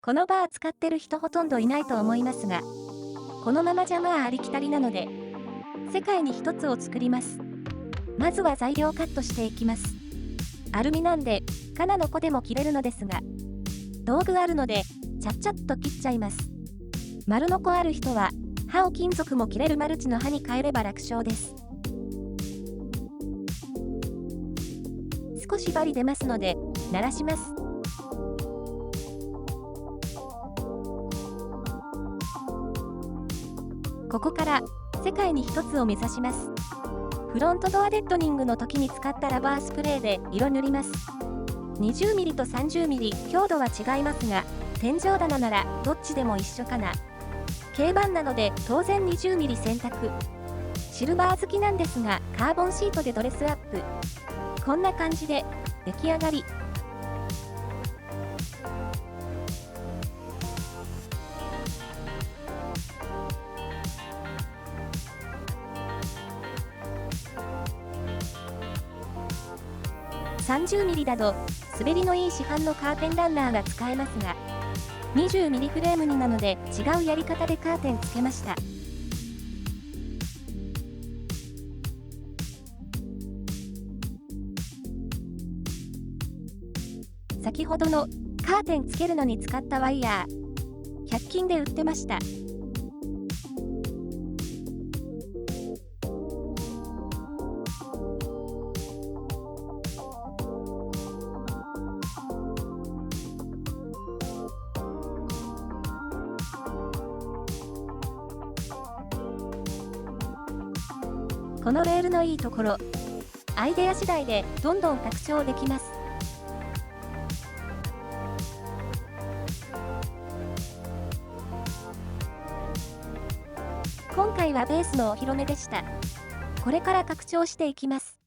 このバー使ってる人ほとんどいないと思いますが、このままじゃまあありきたりなので、世界に一つを作ります。まずは材料カットしていきます。アルミなんで、カナの子でも切れるのですが、道具あるので、ちゃっちゃっと切っちゃいます。丸の子ある人は、刃を金属も切れるマルチの刃に変えれば楽勝です。少し針出ますので、鳴らします。ここから、世界に一つを目指します。フロントドアデッドニングの時に使ったラバースプレーで色塗ります。20mm と 30mm 強度は違いますが、天井棚ならどっちでも一緒かな。軽バンなので当然 20mm 選択。シルバー好きなんですが、カーボンシートでドレスアップ。こんな感じで出来上がり。30mm だと滑りのいい市販のカーテンランナーが使えますが、20mm フレームになので違うやり方でカーテンつけました。先ほどのカーテンつけるのに使ったワイヤー、100均で売ってました。このレールのいいところ、アイデア次第でどんどん拡張できます。今回はベースのお披露目でした。これから拡張していきます。